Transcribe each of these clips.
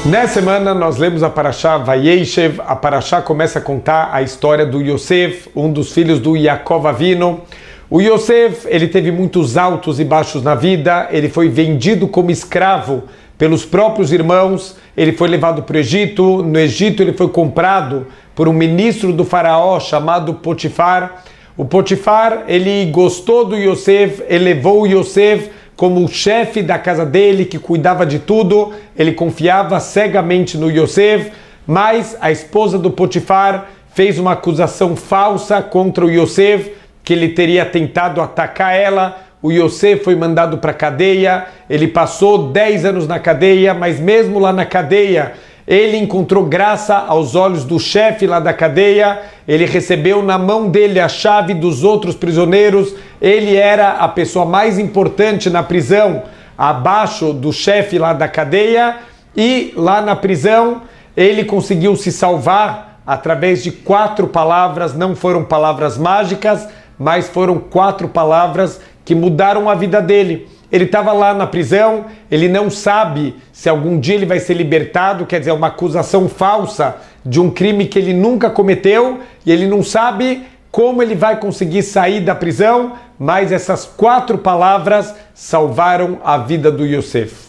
Nessa semana nós lemos a Parashá Vayeshev. A Parashá começa a contar a história do Yosef, um dos filhos do Yaakov Avinu. O Yosef, ele teve muitos altos e baixos na vida, ele foi vendido como escravo pelos próprios irmãos, ele foi levado para o Egito. No Egito ele foi comprado por um ministro do faraó chamado Potifar. O Potifar, ele gostou do Yosef, elevou o Yosef como o chefe da casa dele, que cuidava de tudo. Ele confiava cegamente no Yosef, mas a esposa do Potifar fez uma acusação falsa contra o Yosef, que ele teria tentado atacar ela. O Yosef foi mandado para a cadeia, ele passou 10 anos na cadeia, mas mesmo lá na cadeia, ele encontrou graça aos olhos do chefe lá da cadeia. Ele recebeu na mão dele a chave dos outros prisioneiros. Ele era a pessoa mais importante na prisão, abaixo do chefe lá da cadeia. E lá na prisão, ele conseguiu se salvar através de 4 palavras. Não foram palavras mágicas, mas foram 4 palavras que mudaram a vida dele. Ele estava lá na prisão, ele não sabe se algum dia ele vai ser libertado, quer dizer, uma acusação falsa de um crime que ele nunca cometeu, e ele não sabe como ele vai conseguir sair da prisão, mas essas 4 palavras salvaram a vida do Yosef.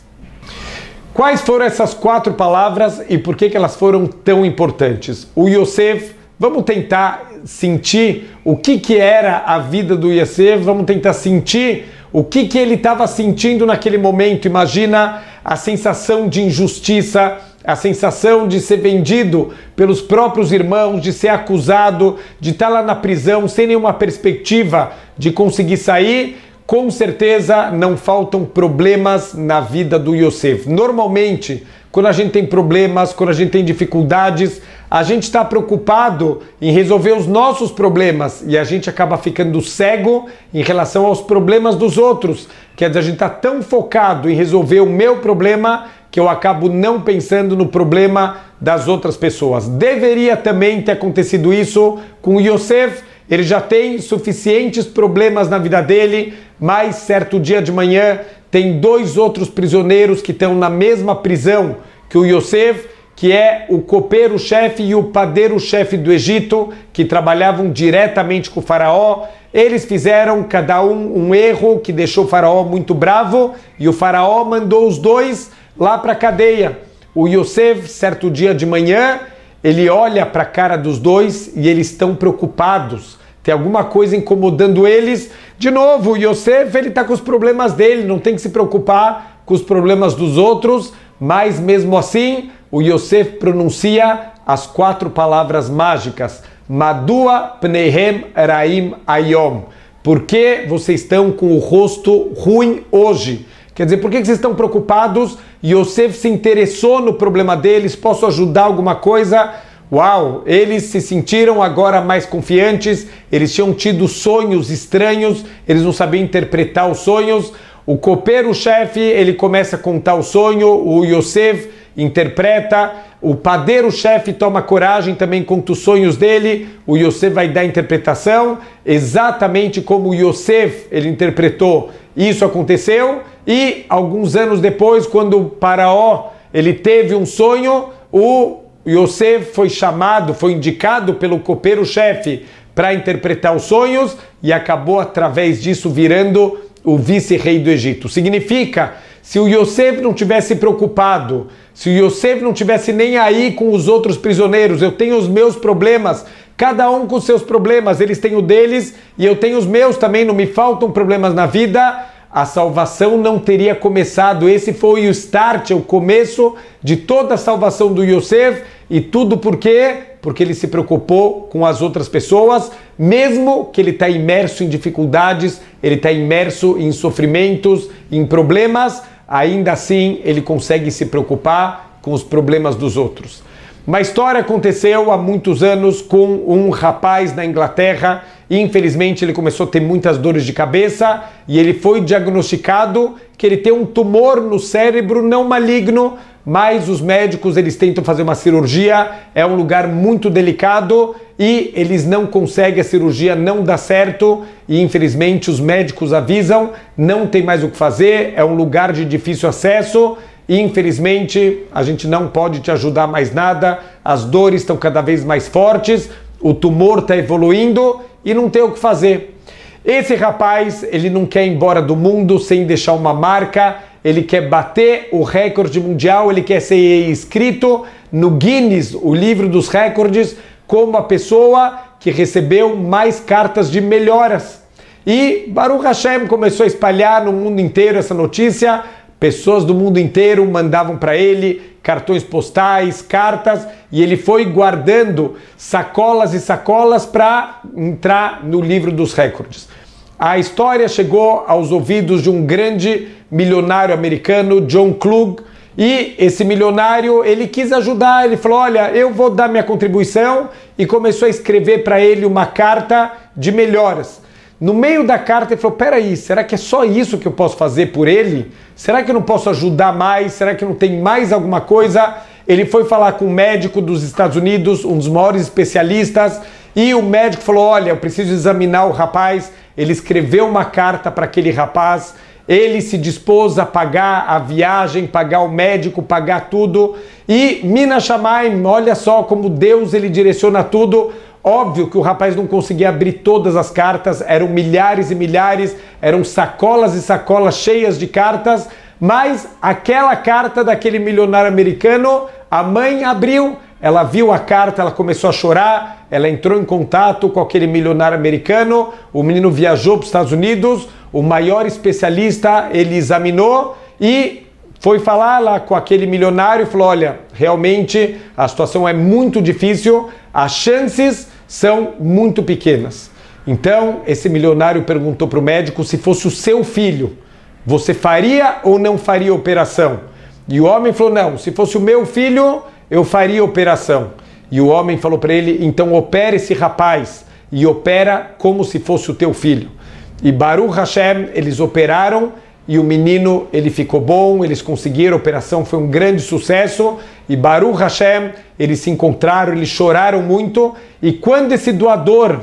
Quais foram essas 4 palavras e por que elas foram tão importantes? O Yosef, vamos tentar sentir o que era a vida do Yosef, vamos tentar sentir o que ele estava sentindo naquele momento. Imagina a sensação de injustiça, a sensação de ser vendido pelos próprios irmãos, de ser acusado, de estar lá na prisão sem nenhuma perspectiva de conseguir sair. Com certeza não faltam problemas na vida do Yosef. Normalmente, quando a gente tem problemas, quando a gente tem dificuldades, a gente está preocupado em resolver os nossos problemas e a gente acaba ficando cego em relação aos problemas dos outros. Quer dizer, a gente está tão focado em resolver o meu problema que eu acabo não pensando no problema das outras pessoas. Deveria também ter acontecido isso com o Yosef. Ele já tem suficientes problemas na vida dele, mas certo dia de manhã tem 2 outros prisioneiros que estão na mesma prisão que o Yosef, que é o copeiro-chefe e o padeiro-chefe do Egito, que trabalhavam diretamente com o faraó. Eles fizeram cada um erro que deixou o faraó muito bravo, e o faraó mandou os 2 lá para a cadeia. O Yosef, certo dia de manhã, ele olha para a cara dos 2 e eles estão preocupados. Tem alguma coisa incomodando eles. De novo, o Yosef, ele está com os problemas dele, não tem que se preocupar com os problemas dos outros, mas mesmo assim, o Yosef pronuncia as 4 palavras mágicas. Madua pneihem raim ayom. Por que vocês estão com o rosto ruim hoje? Quer dizer, por que vocês estão preocupados? Yosef se interessou no problema deles. Posso ajudar alguma coisa? Uau! Eles se sentiram agora mais confiantes. Eles tinham tido sonhos estranhos. Eles não sabiam interpretar os sonhos. O copeiro-chefe, ele começa a contar o sonho. O Yosef interpreta. O padeiro-chefe toma coragem, também conta os sonhos dele. O Yosef vai dar a interpretação. Exatamente como o Yosef ele interpretou, isso aconteceu. E alguns anos depois, quando o faraó ele teve um sonho, o Yosef foi chamado, foi indicado pelo copeiro-chefe para interpretar os sonhos e acabou através disso virando o vice-rei do Egito. Significa, se o Yosef não tivesse preocupado, se o Yosef não tivesse nem aí com os outros prisioneiros, eu tenho os meus problemas, cada um com os seus problemas, eles têm o deles e eu tenho os meus também, não me faltam problemas na vida, a salvação não teria começado. Esse foi o start, o começo de toda a salvação do Yosef. E tudo por quê? Porque ele se preocupou com as outras pessoas, mesmo que ele está imerso em dificuldades, ele está imerso em sofrimentos, em problemas, ainda assim ele consegue se preocupar com os problemas dos outros. Uma história aconteceu há muitos anos com um rapaz na Inglaterra. Infelizmente ele começou a ter muitas dores de cabeça e ele foi diagnosticado que ele tem um tumor no cérebro não maligno, mas os médicos eles tentam fazer uma cirurgia, é um lugar muito delicado e eles não conseguem, a cirurgia não dá certo e infelizmente os médicos avisam, não tem mais o que fazer, é um lugar de difícil acesso infelizmente a gente não pode te ajudar mais nada, as dores estão cada vez mais fortes, o tumor está evoluindo e não tem o que fazer. Esse rapaz, ele não quer ir embora do mundo sem deixar uma marca, ele quer bater o recorde mundial, ele quer ser inscrito no Guinness, o livro dos recordes, como a pessoa que recebeu mais cartas de melhoras. E Baruch Hashem começou a espalhar no mundo inteiro essa notícia, pessoas do mundo inteiro mandavam para ele cartões postais, cartas, e ele foi guardando sacolas e sacolas para entrar no livro dos recordes. A história chegou aos ouvidos de um grande milionário americano, John Klug, e esse milionário, ele quis ajudar, ele falou, olha, eu vou dar minha contribuição, e começou a escrever para ele uma carta de melhoras. No meio da carta ele falou, peraí, será que é só isso que eu posso fazer por ele? Será que eu não posso ajudar mais? Será que não tem mais alguma coisa? Ele foi falar com um médico dos Estados Unidos, um dos maiores especialistas, e o médico falou, olha, eu preciso examinar o rapaz. Ele escreveu uma carta para aquele rapaz, ele se dispôs a pagar a viagem, pagar o médico, pagar tudo. E Mina Shamayim, olha só como Deus ele direciona tudo. Óbvio que o rapaz não conseguia abrir todas as cartas, eram milhares e milhares, eram sacolas e sacolas cheias de cartas, mas aquela carta daquele milionário americano, a mãe abriu, ela viu a carta, ela começou a chorar, ela entrou em contato com aquele milionário americano, o menino viajou para os Estados Unidos, o maior especialista, ele examinou e foi falar lá com aquele milionário e falou, olha, realmente a situação é muito difícil, as chances são muito pequenas. Então, esse milionário perguntou para o médico se fosse o seu filho, você faria ou não faria a operação? E o homem falou, não, se fosse o meu filho, eu faria a operação. E o homem falou para ele, então opera esse rapaz e opera como se fosse o teu filho. E Baruch Hashem, eles operaram e o menino, ele ficou bom, eles conseguiram, a operação foi um grande sucesso, e Baruch Hashem, eles se encontraram, eles choraram muito, e quando esse doador,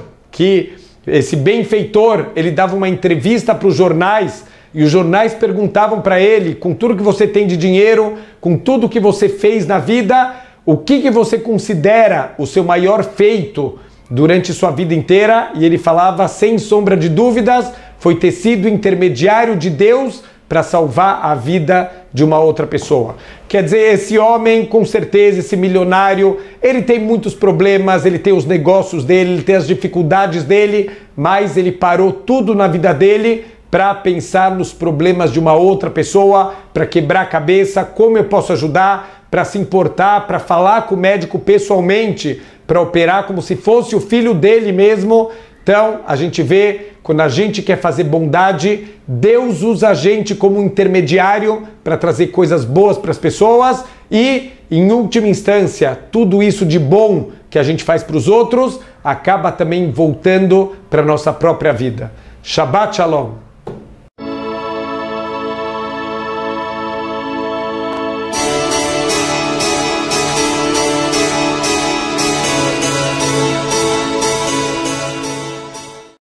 esse benfeitor, ele dava uma entrevista para os jornais, e os jornais perguntavam para ele, com tudo que você tem de dinheiro, com tudo que você fez na vida, o que você considera o seu maior feito durante sua vida inteira? E ele falava, sem sombra de dúvidas, foi ter sido intermediário de Deus para salvar a vida de uma outra pessoa. Quer dizer, esse homem, com certeza, esse milionário, ele tem muitos problemas, ele tem os negócios dele, ele tem as dificuldades dele, mas ele parou tudo na vida dele para pensar nos problemas de uma outra pessoa, para quebrar a cabeça, como eu posso ajudar, para se importar, para falar com o médico pessoalmente, para operar como se fosse o filho dele mesmo. Então, a gente vê, quando a gente quer fazer bondade, Deus usa a gente como um intermediário para trazer coisas boas para as pessoas e, em última instância, tudo isso de bom que a gente faz para os outros acaba também voltando para a nossa própria vida. Shabbat Shalom!